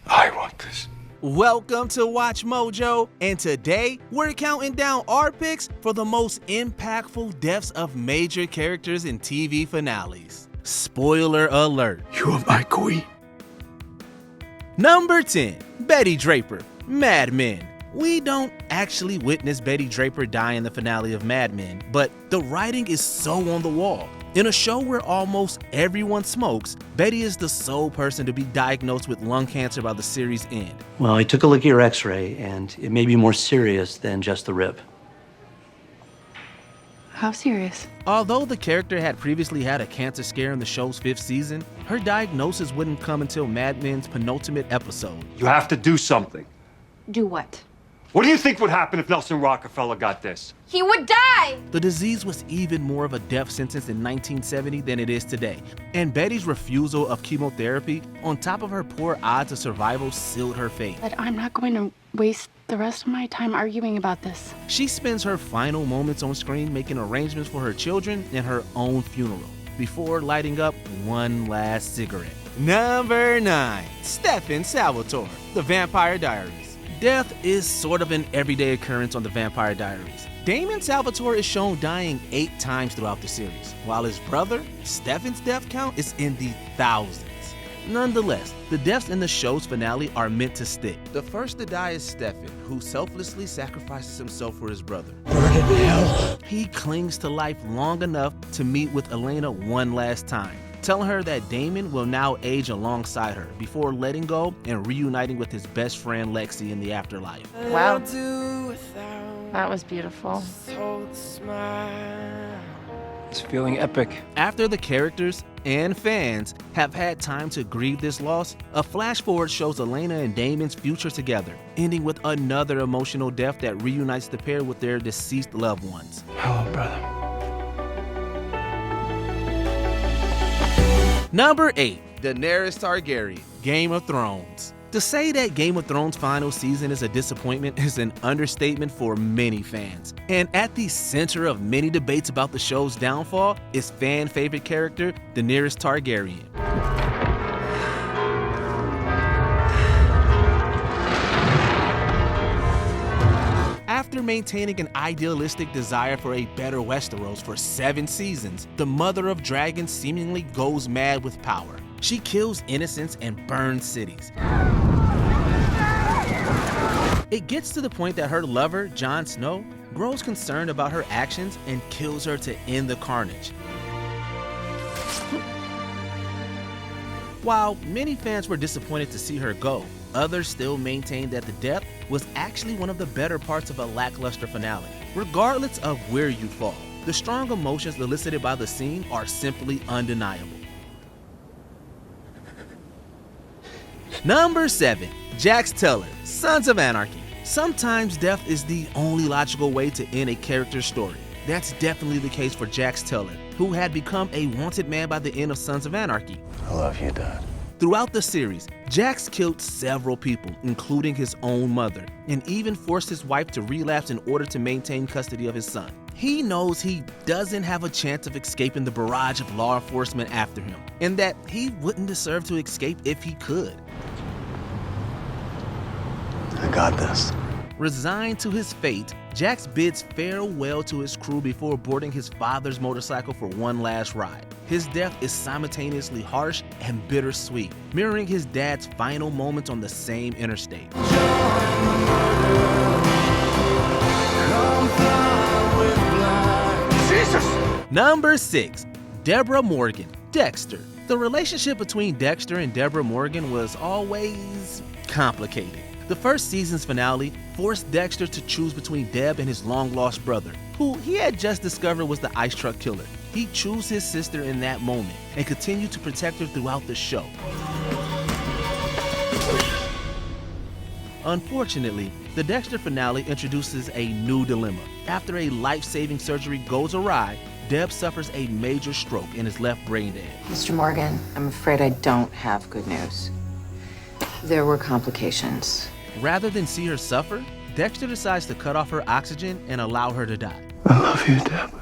I want this. Welcome to Watch Mojo, and today we're counting down our picks for the most impactful deaths of major characters in TV finales. Spoiler alert. You are my queen. Number 10, Betty Draper, Mad Men. We don't actually witness Betty Draper die in the finale of Mad Men, but the writing is so on the wall. In a show where almost everyone smokes, Betty is the sole person to be diagnosed with lung cancer by the series' end. Well, I took a look at your x-ray, and it may be more serious than just the rip. How serious? Although the character had previously had a cancer scare in the show's 5th season, her diagnosis wouldn't come until Mad Men's penultimate episode. You have to do something. Do what? What do you think would happen if Nelson Rockefeller got this? He would die! The disease was even more of a death sentence in 1970 than it is today, and Betty's refusal of chemotherapy, on top of her poor odds of survival, sealed her fate. But I'm not going to waste the rest of my time arguing about this. She spends her final moments on screen making arrangements for her children and her own funeral, before lighting up one last cigarette. Number 9, Stefan Salvatore, The Vampire Diaries. Death is sort of an everyday occurrence on The Vampire Diaries. Damon Salvatore is shown dying 8 times throughout the series, while his brother, Stefan's death count is in the thousands. Nonetheless, the deaths in the show's finale are meant to stick. The first to die is Stefan, who selflessly sacrifices himself for his brother. Burn in hell. He clings to life long enough to meet with Elena one last time, telling her that Damon will now age alongside her before letting go and reuniting with his best friend Lexi in the afterlife. Wow. That was beautiful. It's feeling epic. After the characters and fans have had time to grieve this loss, a flash forward shows Elena and Damon's future together, ending with another emotional death that reunites the pair with their deceased loved ones. Hello, brother. Number 8, Daenerys Targaryen, Game of Thrones. To say that Game of Thrones' final season is a disappointment is an understatement for many fans. And at the center of many debates about the show's downfall is fan favorite character Daenerys Targaryen. After maintaining an idealistic desire for a better Westeros for 7 seasons, the Mother of Dragons seemingly goes mad with power. She kills innocents and burns cities. It gets to the point that her lover, Jon Snow, grows concerned about her actions and kills her to end the carnage. While many fans were disappointed to see her go, others still maintain that the death was actually one of the better parts of a lackluster finale. Regardless of where you fall, the strong emotions elicited by the scene are simply undeniable. Number 7, Jax Teller, Sons of Anarchy. Sometimes death is the only logical way to end a character's story. That's definitely the case for Jax Teller, who had become a wanted man by the end of Sons of Anarchy. I love you, Dad. Throughout the series, Jax killed several people, including his own mother, and even forced his wife to relapse in order to maintain custody of his son. He knows he doesn't have a chance of escaping the barrage of law enforcement after him, and that he wouldn't deserve to escape if he could. I got this. Resigned to his fate, Jax bids farewell to his crew before boarding his father's motorcycle for one last ride. His death is simultaneously harsh and bittersweet, mirroring his dad's final moments on the same interstate. Jesus! Number 6, Deborah Morgan, Dexter. The relationship between Dexter and Deborah Morgan was always complicated. The first season's finale forced Dexter to choose between Deb and his long-lost brother, who he had just discovered was the ice truck killer. He chose his sister in that moment and continued to protect her throughout the show. Unfortunately, the Dexter finale introduces a new dilemma. After a life-saving surgery goes awry, Deb suffers a major stroke and is left brain dead. Mr. Morgan, I'm afraid I don't have good news. There were complications. Rather than see her suffer, Dexter decides to cut off her oxygen and allow her to die. I love you, Deb.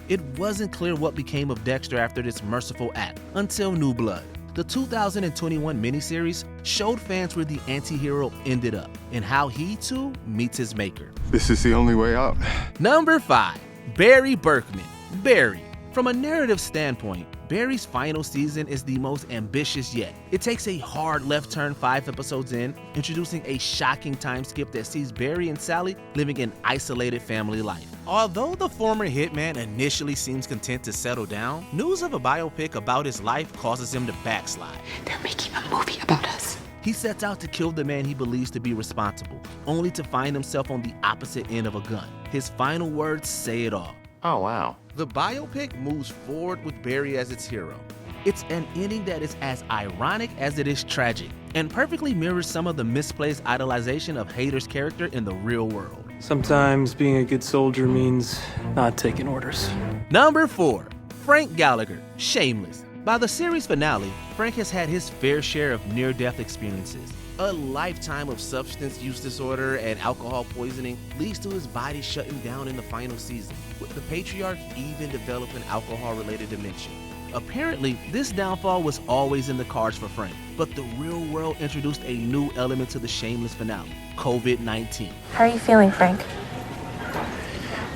It wasn't clear what became of Dexter after this merciful act, until New Blood. The 2021 miniseries showed fans where the anti-hero ended up, and how he too meets his maker. This is the only way out. Number 5. Barry Berkman. Barry. From a narrative standpoint, Barry's final season is the most ambitious yet. It takes a hard left turn 5 episodes in, introducing a shocking time skip that sees Barry and Sally living an isolated family life. Although the former hitman initially seems content to settle down, news of a biopic about his life causes him to backslide. They're making a movie about us. He sets out to kill the man he believes to be responsible, only to find himself on the opposite end of a gun. His final words say it all. Oh, wow. The biopic moves forward with Barry as its hero. It's an ending that is as ironic as it is tragic, and perfectly mirrors some of the misplaced idolization of Hader's character in the real world. Sometimes being a good soldier means not taking orders. Number 4. Frank Gallagher, Shameless. By the series finale, Frank has had his fair share of near-death experiences. A lifetime of substance use disorder and alcohol poisoning leads to his body shutting down in the final season, with the patriarch even developing alcohol-related dementia. Apparently, this downfall was always in the cards for Frank, but the real world introduced a new element to the Shameless finale, COVID-19. How are you feeling, Frank?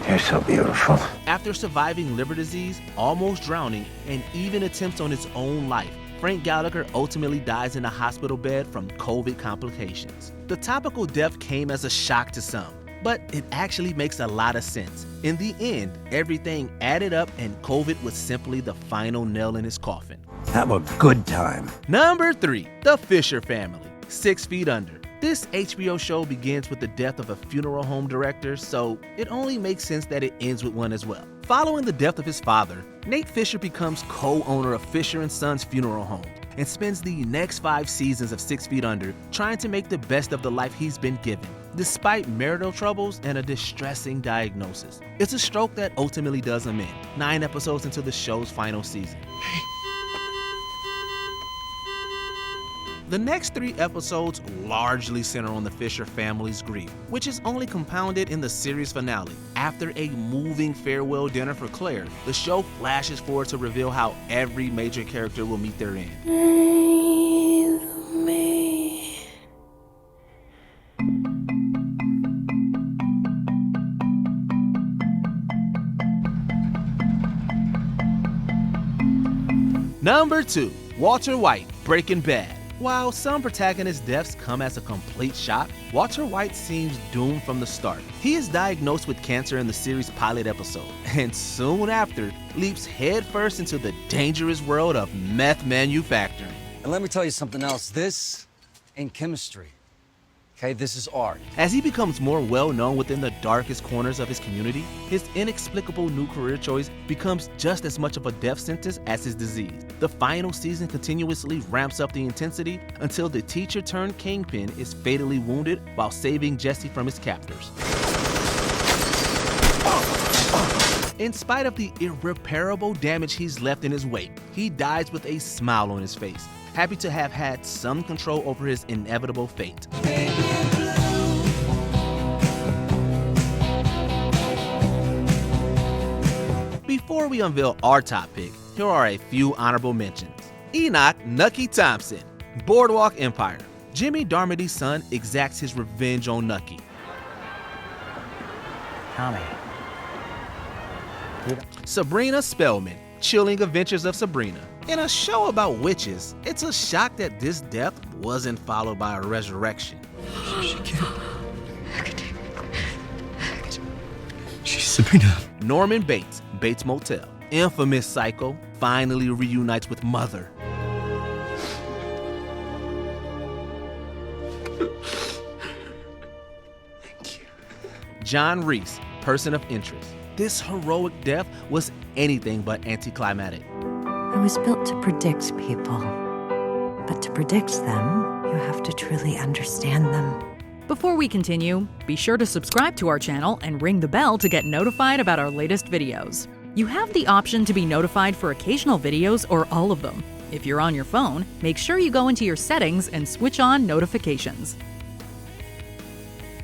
You're so beautiful. After surviving liver disease, almost drowning, and even attempts on his own life, Frank Gallagher ultimately dies in a hospital bed from COVID complications. The topical death came as a shock to some, but it actually makes a lot of sense. In the end, everything added up and COVID was simply the final nail in his coffin. Have a good time. Number 3. The Fisher Family, 6 Feet Under. This HBO show begins with the death of a funeral home director, so it only makes sense that it ends with one as well. Following the death of his father, Nate Fisher becomes co-owner of Fisher & Sons Funeral Home and spends the next 5 seasons of 6 Feet Under trying to make the best of the life he's been given, despite marital troubles and a distressing diagnosis. It's a stroke that ultimately does him in, 9 episodes into the show's final season. The next 3 episodes largely center on the Fisher family's grief, which is only compounded in the series finale. After a moving farewell dinner for Claire, the show flashes forward to reveal how every major character will meet their end. Number 2. Walter White, Breaking Bad. While some protagonist deaths come as a complete shock, Walter White seems doomed from the start. He is diagnosed with cancer in the series' pilot episode, and soon after, leaps headfirst into the dangerous world of meth manufacturing. And let me tell you something else. This ain't chemistry. Okay, this is art. As he becomes more well-known within the darkest corners of his community, his inexplicable new career choice becomes just as much of a death sentence as his disease. The final season continuously ramps up the intensity until the teacher-turned-kingpin is fatally wounded while saving Jesse from his captors. In spite of the irreparable damage he's left in his wake, he dies with a smile on his face, happy to have had some control over his inevitable fate. Before we unveil our top pick, here are a few honorable mentions. Enoch Nucky Thompson, Boardwalk Empire. Jimmy Darmody's son exacts his revenge on Nucky. Tommy. Sabrina Spellman, Chilling Adventures of Sabrina. In a show about witches, it's a shock that this death wasn't followed by a resurrection. She's Sabrina. Norman Bates, Bates Motel. Infamous Psycho finally reunites with Mother. Thank you. John Reese, Person of Interest. This heroic death was anything but anticlimactic. I was built to predict people, but to predict them, you have to truly understand them. Before we continue, be sure to subscribe to our channel and ring the bell to get notified about our latest videos. You have the option to be notified for occasional videos or all of them. If you're on your phone, make sure you go into your settings and switch on notifications.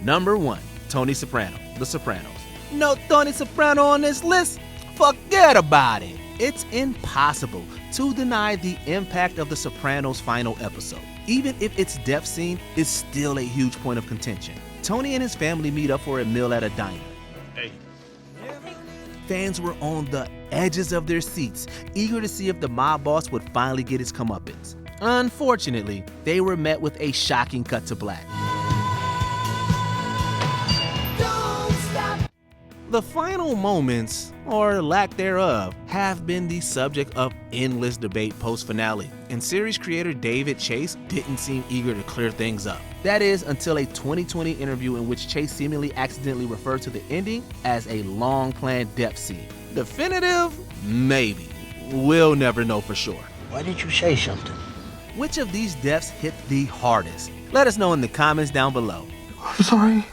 Number 1, Tony Soprano, The Sopranos. No Tony Soprano on this list? Forget about it. It's impossible to deny the impact of The Sopranos' final episode. Even if its death scene is still a huge point of contention. Tony and his family meet up for a meal at a diner. Hey. Fans were on the edges of their seats, eager to see if the mob boss would finally get his comeuppance. Unfortunately, they were met with a shocking cut to black. The final moments, or lack thereof, have been the subject of endless debate post-finale, and series creator David Chase didn't seem eager to clear things up. That is, until a 2020 interview in which Chase seemingly accidentally referred to the ending as a long-planned death scene. Definitive? Maybe. We'll never know for sure. Why didn't you say something? Which of these deaths hit the hardest? Let us know in the comments down below. I'm sorry.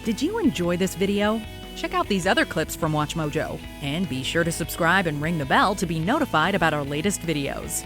Did you enjoy this video? Check out these other clips from WatchMojo, and be sure to subscribe and ring the bell to be notified about our latest videos.